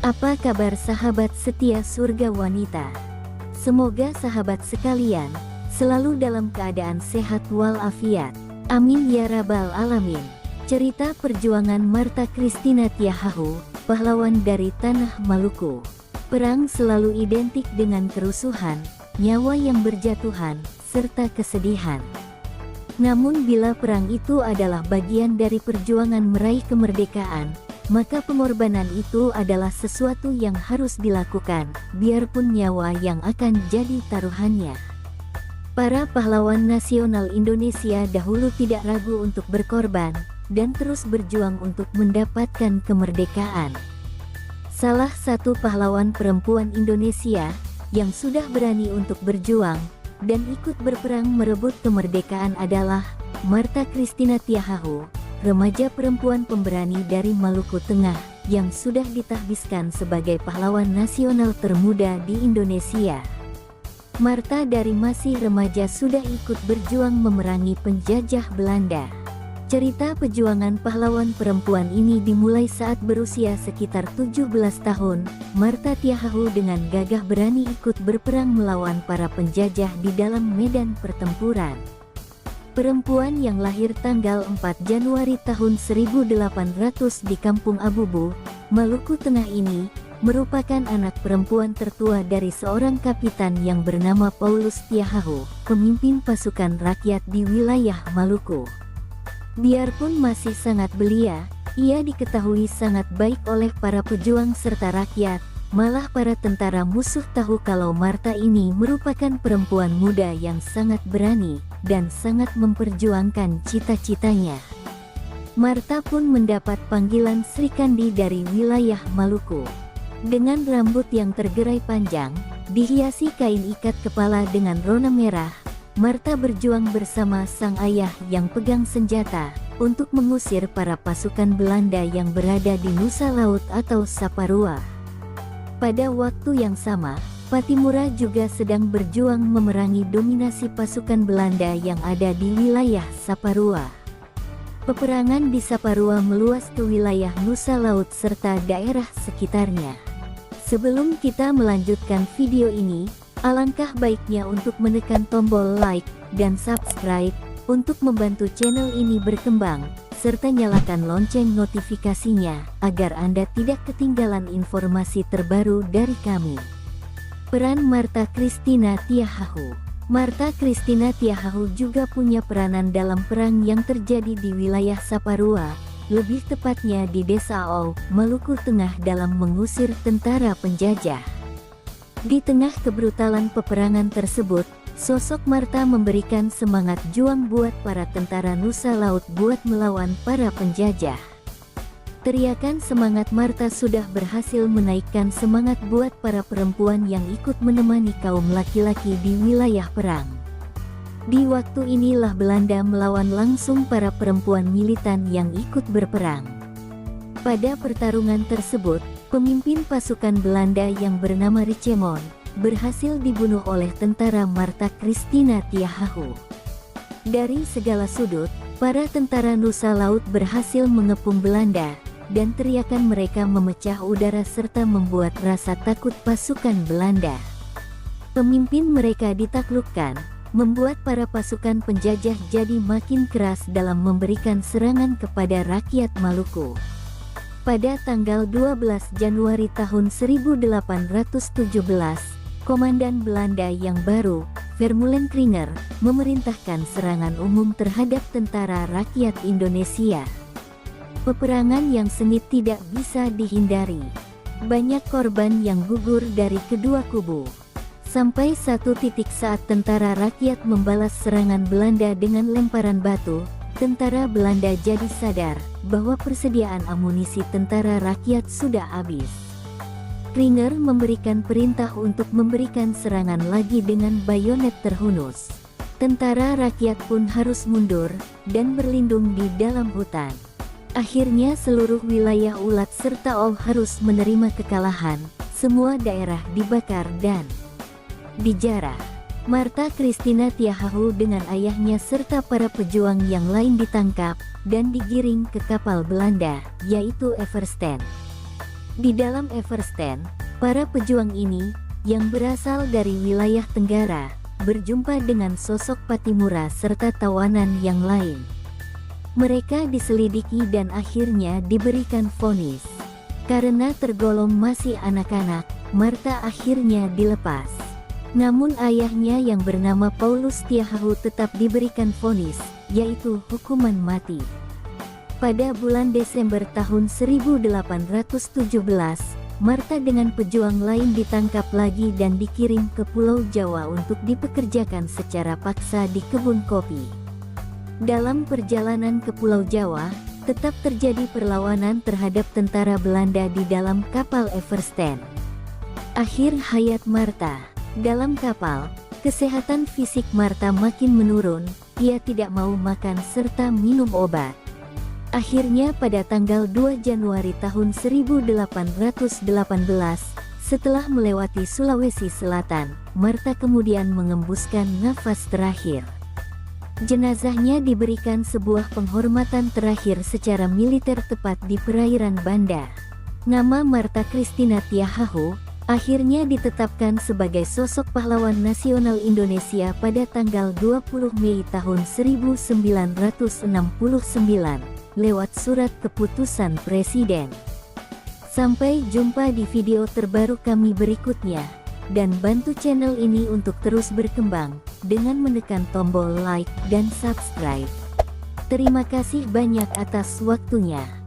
Apa kabar sahabat setia surga wanita? Semoga sahabat sekalian selalu dalam keadaan sehat walafiat. Amin ya rabbal alamin. Cerita perjuangan Martha Christina Tiahahu, pahlawan dari tanah Maluku. Perang selalu identik dengan kerusuhan, nyawa yang berjatuhan, serta kesedihan. Namun bila perang itu adalah bagian dari perjuangan meraih kemerdekaan, maka pengorbanan itu adalah sesuatu yang harus dilakukan, biarpun nyawa yang akan jadi taruhannya. Para pahlawan nasional Indonesia dahulu tidak ragu untuk berkorban, dan terus berjuang untuk mendapatkan kemerdekaan. Salah satu pahlawan perempuan Indonesia, yang sudah berani untuk berjuang, dan ikut berperang merebut kemerdekaan adalah Martha Christina Tiahahu, remaja perempuan pemberani dari Maluku Tengah, yang sudah ditahbiskan sebagai pahlawan nasional termuda di Indonesia. Martha dari masih remaja sudah ikut berjuang memerangi penjajah Belanda. Cerita perjuangan pahlawan perempuan ini dimulai saat berusia sekitar 17 tahun, Martha Tiahahu dengan gagah berani ikut berperang melawan para penjajah di dalam medan pertempuran. Perempuan yang lahir tanggal 4 Januari tahun 1800 di Kampung Abubu, Maluku Tengah ini, merupakan anak perempuan tertua dari seorang kapitan yang bernama Paulus Tiahahu, pemimpin pasukan rakyat di wilayah Maluku. Biarpun masih sangat belia, ia diketahui sangat baik oleh para pejuang serta rakyat. Malah para tentara musuh tahu kalau Martha ini merupakan perempuan muda yang sangat berani, dan sangat memperjuangkan cita-citanya. Martha pun mendapat panggilan Sri Kandi dari wilayah Maluku. Dengan rambut yang tergerai panjang, dihiasi kain ikat kepala dengan rona merah, Martha berjuang bersama sang ayah yang pegang senjata, untuk mengusir para pasukan Belanda yang berada di Nusa Laut atau Saparua. Pada waktu yang sama, Patimura juga sedang berjuang memerangi dominasi pasukan Belanda yang ada di wilayah Saparua. Peperangan di Saparua meluas ke wilayah Nusa Laut serta daerah sekitarnya. Sebelum kita melanjutkan video ini, alangkah baiknya untuk menekan tombol like dan subscribe untuk membantu channel ini berkembang, serta nyalakan lonceng notifikasinya, agar Anda tidak ketinggalan informasi terbaru dari kami. Peran Martha Christina Tiahahu. Martha Christina Tiahahu juga punya peranan dalam perang yang terjadi di wilayah Saparua, lebih tepatnya di Desa Ow, Maluku Tengah dalam mengusir tentara penjajah. Di tengah kebrutalan peperangan tersebut, sosok Martha memberikan semangat juang buat para tentara Nusa Laut buat melawan para penjajah. Teriakan semangat Martha sudah berhasil menaikkan semangat buat para perempuan yang ikut menemani kaum laki-laki di wilayah perang. Di waktu inilah Belanda melawan langsung para perempuan militan yang ikut berperang. Pada pertarungan tersebut, pemimpin pasukan Belanda yang bernama Richemont berhasil dibunuh oleh tentara Martha Christina Tiahahu. Dari segala sudut, para tentara Nusa Laut berhasil mengepung Belanda, dan teriakan mereka memecah udara serta membuat rasa takut pasukan Belanda. Pemimpin mereka ditaklukkan, membuat para pasukan penjajah jadi makin keras dalam memberikan serangan kepada rakyat Maluku. Pada tanggal 12 Januari tahun 1817, Komandan Belanda yang baru, Vermeulen Kringer, memerintahkan serangan umum terhadap tentara rakyat Indonesia. Peperangan yang sengit tidak bisa dihindari. Banyak korban yang gugur dari kedua kubu. Sampai satu titik saat tentara rakyat membalas serangan Belanda dengan lemparan batu, tentara Belanda jadi sadar bahwa persediaan amunisi tentara rakyat sudah habis. Kringer memberikan perintah untuk memberikan serangan lagi dengan bayonet terhunus. Tentara rakyat pun harus mundur dan berlindung di dalam hutan. Akhirnya seluruh wilayah Ulat serta Ow harus menerima kekalahan, semua daerah dibakar dan dijarah. Martha Christina Tiahahu dengan ayahnya serta para pejuang yang lain ditangkap, dan digiring ke kapal Belanda, yaitu Everstein. Di dalam Everstand, para pejuang ini, yang berasal dari wilayah Tenggara, berjumpa dengan sosok Patimura serta tawanan yang lain. Mereka diselidiki dan akhirnya diberikan vonis. Karena tergolong masih anak-anak, Martha akhirnya dilepas. Namun ayahnya yang bernama Paulus Tiahahu tetap diberikan vonis, yaitu hukuman mati. Pada bulan Desember tahun 1817, Martha dengan pejuang lain ditangkap lagi dan dikirim ke Pulau Jawa untuk dipekerjakan secara paksa di kebun kopi. Dalam perjalanan ke Pulau Jawa, tetap terjadi perlawanan terhadap tentara Belanda di dalam kapal Everstand. Akhir hayat Martha. Dalam kapal, kesehatan fisik Martha makin menurun, ia tidak mau makan serta minum obat. Akhirnya pada tanggal 2 Januari tahun 1818, setelah melewati Sulawesi Selatan, Martha kemudian mengembuskan nafas terakhir. Jenazahnya diberikan sebuah penghormatan terakhir secara militer tepat di perairan Banda. Nama Martha Christina Tiahahu akhirnya ditetapkan sebagai sosok pahlawan nasional Indonesia pada tanggal 20 Mei tahun 1969 lewat surat keputusan Presiden. Sampai jumpa di video terbaru kami berikutnya, dan bantu channel ini untuk terus berkembang dengan menekan tombol like dan subscribe. Terima kasih banyak atas waktunya.